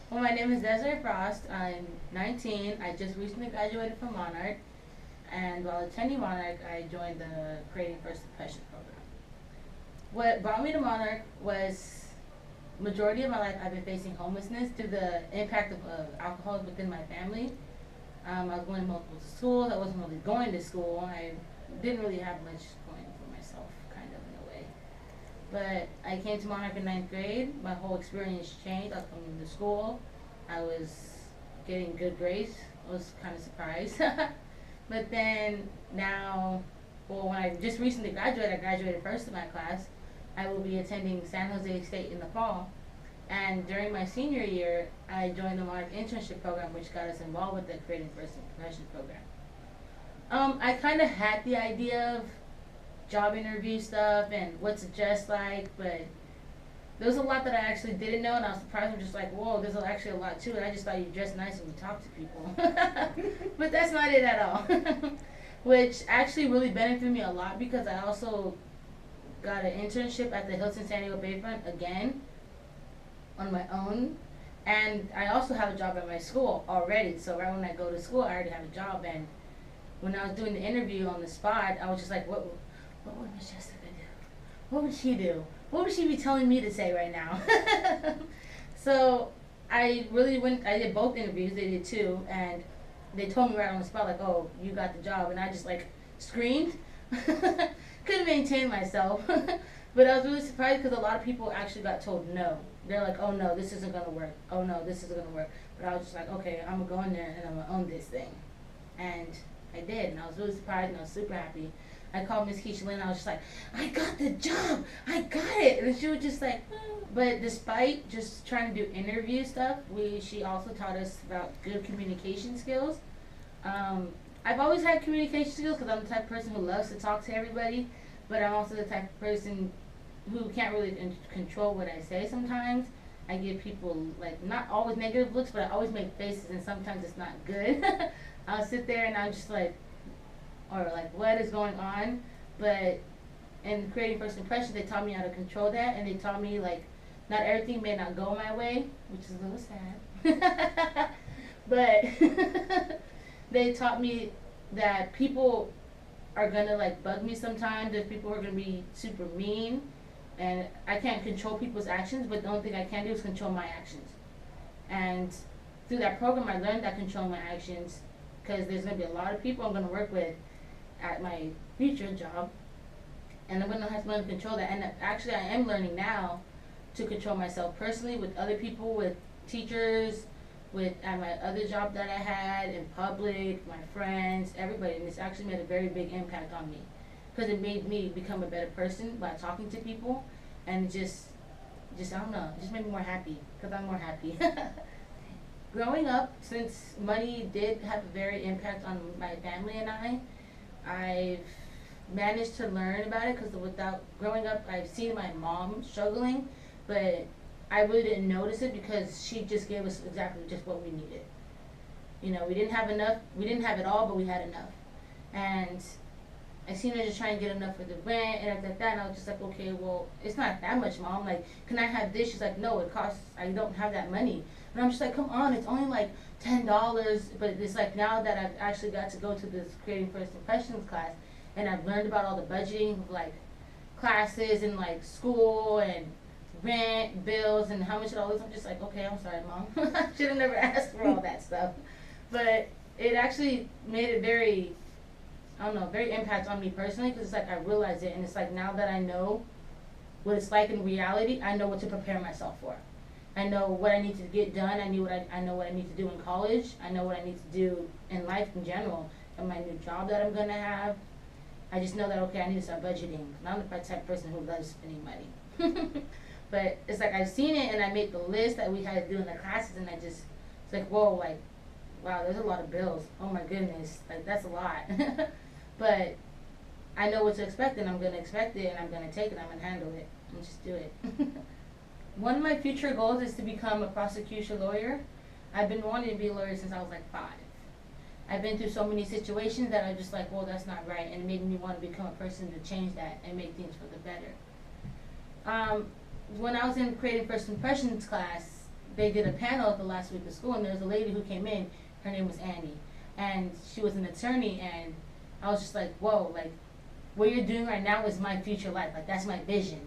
Well, my name is Desiree Frost. I'm 19. I just recently graduated from Monarch, and while attending Monarch, I joined the Creating First Impression program. What brought me to Monarch was majority of my life I've been facing homelessness due to the impact of alcohol within my family. I was going to multiple schools. I wasn't really going to school. I didn't really have much going for myself, kind of in a way. But I came to Monarch in ninth grade. My whole experience changed. I was coming to school. I was getting good grades. I was kind of surprised. But then now, well, when I just recently graduated, I graduated first in my class. I will be attending San Jose State in the fall. And during my senior year, I joined the Monarch internship program, which got us involved with the Creating First Impression program. I kind of had the idea of job interview stuff and what's it just like, but there was a lot that I actually didn't know, and I was surprised. I'm just like, whoa, there's actually a lot to it. I just thought you dressed nice and you talk to people. But that's not it at all. Which actually really benefited me a lot because I also got an internship at the Hilton San Diego Bayfront again on my own. And I also have a job at my school already. So right when I go to school, I already have a job. And when I was doing the interview on the spot, I was just like, what would Miss Jessica do? What would she do? What would she be telling me to say right now? So I really went. I did both interviews. They did two, and they told me right on the spot, like, "Oh, you got the job," and I just like screamed. Couldn't maintain myself, but I was really surprised because a lot of people actually got told no. They're like, "Oh no, this isn't gonna work. Oh no, this isn't gonna work." But I was just like, "Okay, I'm gonna go in there and I'm gonna own this thing," and I did, and I was really surprised and I was super happy. I called Miss Keisha Lynn and I was just like, I got the job, I got it, and she was just like, but despite just trying to do interview stuff, she also taught us about good communication skills. Um, I've always had communication skills because I'm the type of person who loves to talk to everybody, but I'm also the type of person who can't really control what I say sometimes. I give people like not always negative looks, but I always make faces, and sometimes it's not good. I'll sit there and I'm just like, or like, what is going on? But in creating first impressions, they taught me how to control that, and they taught me like, not everything may not go my way, which is a little sad. But they taught me that people are gonna like bug me sometimes. There's people who are gonna be super mean, and I can't control people's actions. But the only thing I can do is control my actions. And through that program, I learned that control my actions because there's gonna be a lot of people I'm gonna work with at my future job, and I'm gonna have to learn to control that. And actually, I am learning now to control myself personally with other people, with teachers, with at my other job that I had in public, my friends, everybody, and it's actually made a very big impact on me because it made me become a better person by talking to people, and just I don't know, just made me more happy because I'm more happy. Growing up, since money did have a very impact on my family and I've managed to learn about it because without growing up, I've seen my mom struggling, but I really didn't notice it because she just gave us exactly just what we needed. You know, we didn't have enough, we didn't have it all, but we had enough. And I seen her just trying to get enough for the rent and everything like that, and I was just like, okay, well, it's not that much, mom. Like, can I have this? She's like, no, it costs. I don't have that money. And I'm just like, come on, it's only like $10. But it's like now that I've actually got to go to this creating first impressions class, and I've learned about all the budgeting, like classes and like school and rent, bills, and how much it all is. I'm just like, okay, I'm sorry, mom. I should have never asked for all that stuff. But it actually made it very, I don't know, very impact on me personally because it's like I realize it, and it's like now that I know what it's like in reality, I know what to prepare myself for. I know what I need to get done. I know what I need to do in college. I know what I need to do in life in general, and my new job that I'm gonna have. I just know that okay, I need to start budgeting. I'm the type of person who loves spending money. But it's like I've seen it, and I made the list that we had to do in the classes, and it's like whoa, like wow, there's a lot of bills. Oh my goodness, like that's a lot. But I know what to expect, and I'm gonna expect it, and I'm gonna take it. I'm gonna handle it, and just do it. One of my future goals is to become a prosecution lawyer. I've been wanting to be a lawyer since I was like 5. I've been through so many situations that I'm just like, well, that's not right, and it made me want to become a person to change that and make things for the better. Um, when I was in creating first impressions class, they did a panel at the last week of school, and there was a lady who came in. Her name was Annie, and she was an attorney. And I was just like, whoa, like what you're doing right now is my future life. Like that's my vision.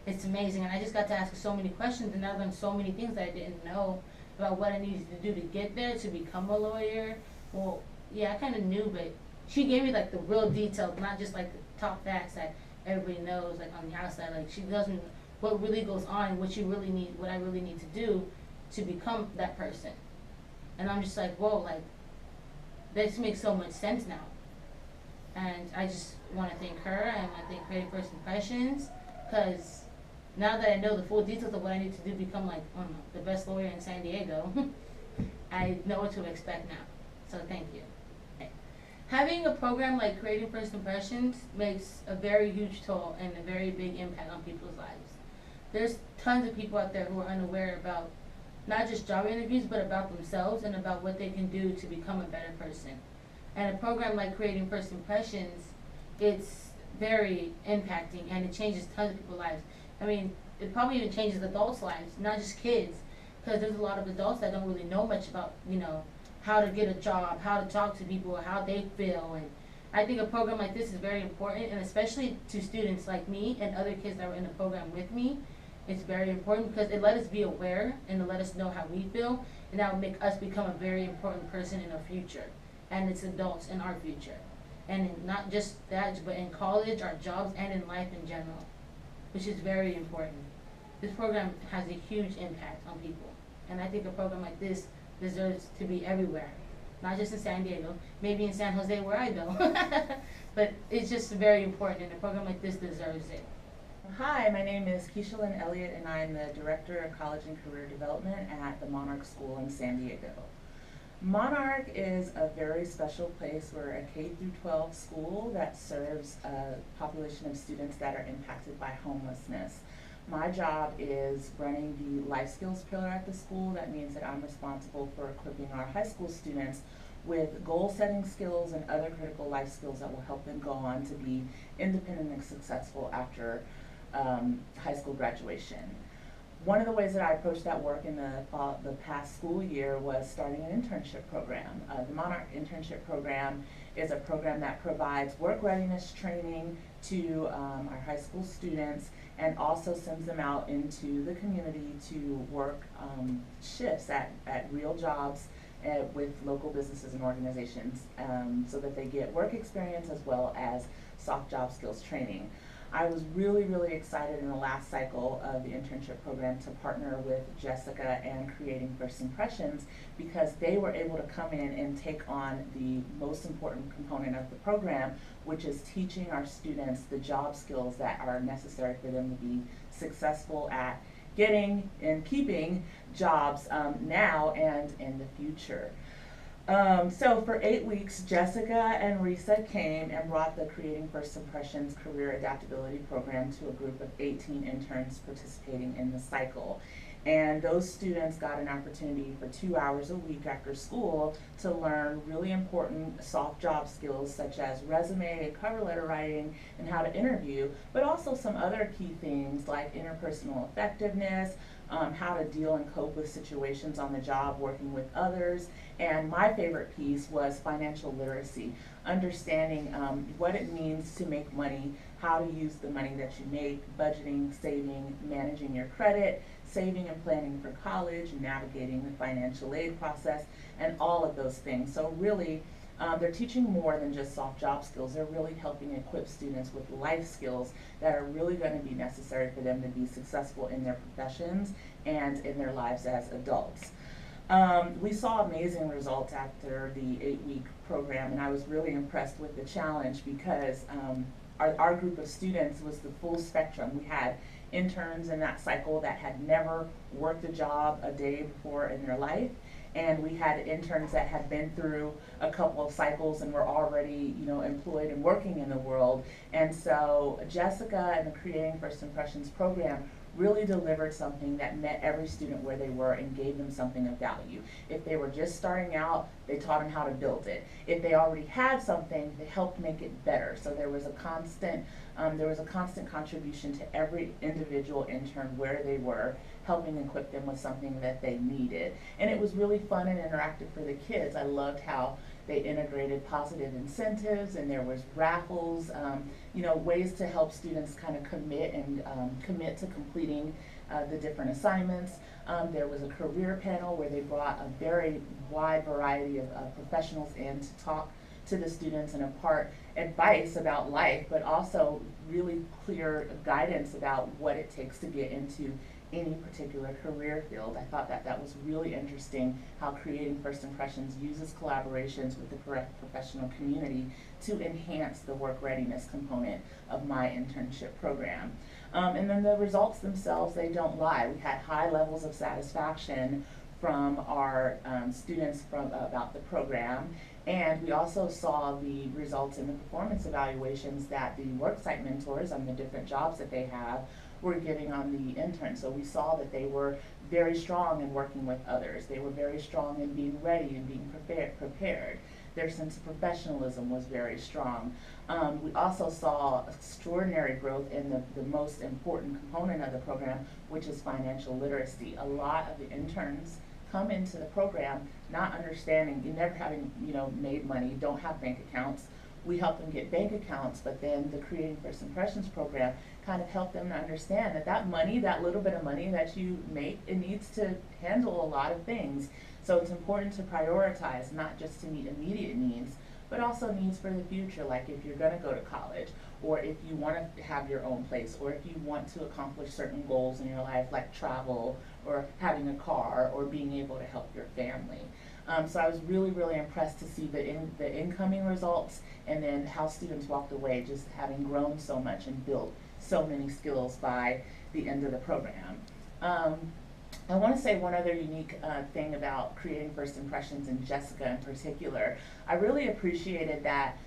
It's amazing, and I just got to ask her so many questions, and I learned so many things that I didn't know about what I needed to do to get there, to become a lawyer. Well, yeah, I kind of knew, but she gave me like the real details, not just like the top facts that everybody knows, like on the outside. Like she tells me what really goes on, what you really need, what I really need to do to become that person. And I'm just like, whoa, like this makes so much sense now. And I just want to thank her, and I thank Creating First Impressions, because now that I know the full details of what I need to do to become like, I don't know, the best lawyer in San Diego, I know what to expect now. So thank you. Having a program like Creating First Impressions makes a very huge toll and a very big impact on people's lives. There's tons of people out there who are unaware about not just job interviews, but about themselves and about what they can do to become a better person. And a program like Creating First Impressions, it's very impacting, and it changes tons of people's lives. I mean, it probably even changes adults' lives, not just kids, because there's a lot of adults that don't really know much about, how to get a job, how to talk to people, how they feel. And I think a program like this is very important, and especially to students like me and other kids that were in the program with me, it's very important because it let us be aware and it let us know how we feel, and that will make us become a very important person in our future, and it's adults in our future. And not just that, but in college, our jobs, and in life in general, which is very important. This program has a huge impact on people, and I think a program like this deserves to be everywhere, not just in San Diego, maybe in San Jose where I go, but it's just very important, and a program like this deserves it. Hi, my name is Keisha Lynn Elliott, and I'm the Director of College and Career Development at the Monarch School in San Diego. Monarch is a very special place. We're a K-12 school that serves a population of students that are impacted by homelessness. My job is running the life skills pillar at the school. That means that I'm responsible for equipping our high school students with goal setting skills and other critical life skills that will help them go on to be independent and successful after high school graduation. One of the ways that I approached that work in the past school year was starting an internship program. The Monarch Internship Program is a program that provides work readiness training to our high school students, and also sends them out into the community to work shifts at real jobs with local businesses and organizations, so that they get work experience as well as soft job skills training. I was really, really excited in the last cycle of the internship program to partner with Jessica and Creating First Impressions, because they were able to come in and take on the most important component of the program, which is teaching our students the job skills that are necessary for them to be successful at getting and keeping jobs now and in the future. So for 8 weeks, Jessica and Risa came and brought the Creating First Impressions Career Adaptability Program to a group of 18 interns participating in the cycle. And those students got an opportunity for 2 hours a week after school to learn really important soft job skills such as resume, cover letter writing, and how to interview, but also some other key things like interpersonal effectiveness, how to deal and cope with situations on the job, working with others. And my favorite piece was financial literacy, understanding what it means to make money, how to use the money that you make, budgeting, saving, managing your credit, saving and planning for college, navigating the financial aid process, and all of those things. So really, they're teaching more than just soft job skills. They're really helping equip students with life skills that are really going to be necessary for them to be successful in their professions and in their lives as adults. We saw amazing results after the 8-week program, and I was really impressed with the challenge because our group of students was the full spectrum. We had interns in that cycle that had never worked a job a day before in their life, and we had interns that had been through a couple of cycles and were already, employed and working in the world. And so Jessica and the Creating First Impressions program really delivered something that met every student where they were and gave them something of value. If they were just starting out, they taught them how to build it. If they already had something, they helped make it better. So there was a constant contribution to every individual intern where they were, helping equip them with something that they needed. And it was really fun and interactive for the kids. I loved how they integrated positive incentives, and there was raffles, ways to help students kind of commit to completing the different assignments. There was a career panel where they brought a very wide variety of professionals in to talk to the students and impart advice about life, but also really clear guidance about what it takes to get into any particular career field. I thought that was really interesting, how Creating First Impressions uses collaborations with the correct professional community to enhance the work readiness component of my internship program. And then the results themselves, they don't lie. We had high levels of satisfaction from our students about the program, and we also saw the results in the performance evaluations that the worksite mentors on the different jobs that they have were giving on the interns. So we saw that they were very strong in working with others. They were very strong in being ready and being prepared. Their sense of professionalism was very strong. We also saw extraordinary growth in the most important component of the program, which is financial literacy. A lot of the interns come into the program not understanding, never having made money, don't have bank accounts. We help them get bank accounts, but then the Creating First Impressions program kind of helped them to understand that money, that little bit of money that you make, it needs to handle a lot of things. So it's important to prioritize, not just to meet immediate needs, but also needs for the future, like if you're going to go to college, or if you want to have your own place, or if you want to accomplish certain goals in your life, like travel, or having a car, or being able to help your family. So I was really, really impressed to see the incoming results, and then how students walked away just having grown so much and built so many skills by the end of the program. I want to say one other unique thing about Creating First Impressions, and Jessica in particular. I really appreciated that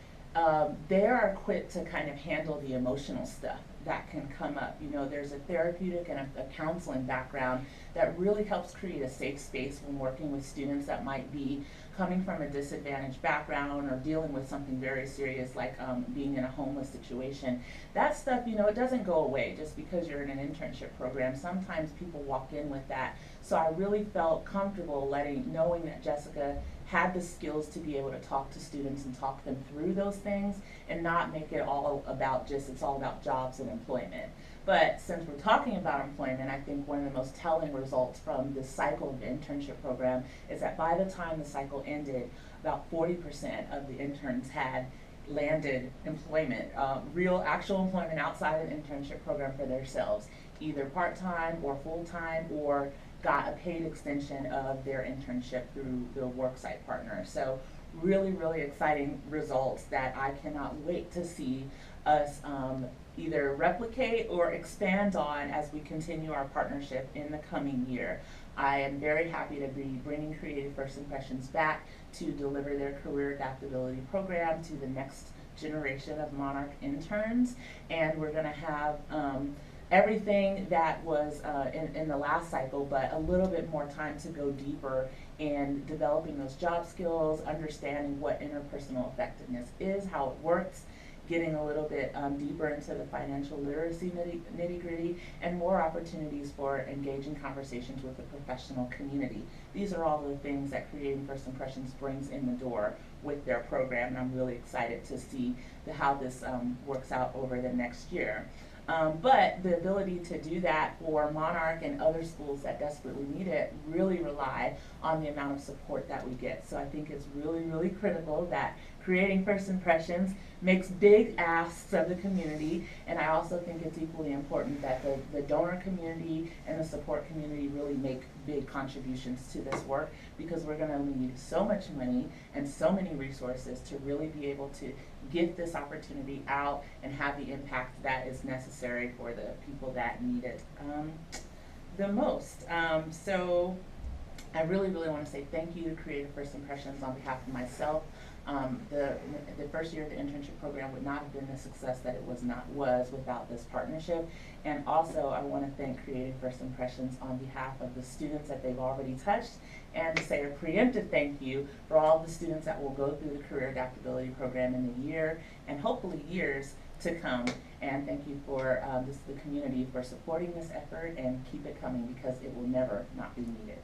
they are equipped to kind of handle the emotional stuff that can come up. There's a therapeutic and a counseling background that really helps create a safe space when working with students that might be coming from a disadvantaged background or dealing with something very serious like being in a homeless situation. That stuff, it doesn't go away just because you're in an internship program. Sometimes people walk in with that. So I really felt comfortable knowing that Jessica had the skills to be able to talk to students and talk them through those things, and not make it all about it's all about jobs and employment. But since we're talking about employment, I think one of the most telling results from this cycle of the internship program is that by the time the cycle ended, about 40% of the interns had landed employment, real actual employment outside of the internship program for themselves, either part-time or full-time, or got a paid extension of their internship through the worksite partner. So really, really exciting results that I cannot wait to see us either replicate or expand on as we continue our partnership in the coming year. I am very happy to be bringing Creating First Impressions back to deliver their career adaptability program to the next generation of Monarch interns, and we're going to have everything that was in the last cycle, but a little bit more time to go deeper in developing those job skills, understanding what interpersonal effectiveness is, how it works, getting a little bit deeper into the financial literacy nitty-gritty, and more opportunities for engaging conversations with the professional community. These are all the things that Creating First Impressions brings in the door with their program, and I'm really excited to see how this works out over the next year. But the ability to do that for Monarch and other schools that desperately need it really rely on the amount of support that we get. So I think it's really, really critical that Creating First Impressions makes big asks of the community, and I also think it's equally important that the donor community and the support community really make big contributions to this work, because we're going to need so much money and so many resources to really be able to get this opportunity out and have the impact that is necessary for the people that need it the most. So I really, really want to say thank you to Creative First Impressions on behalf of myself, The first year of the internship program would not have been the success that it was without this partnership. And also, I want to thank Creative First Impressions on behalf of the students that they've already touched, and to say a preemptive thank you for all the students that will go through the Career Adaptability Program in the year and hopefully years to come. And thank you for the community for supporting this effort, and keep it coming because it will never not be needed.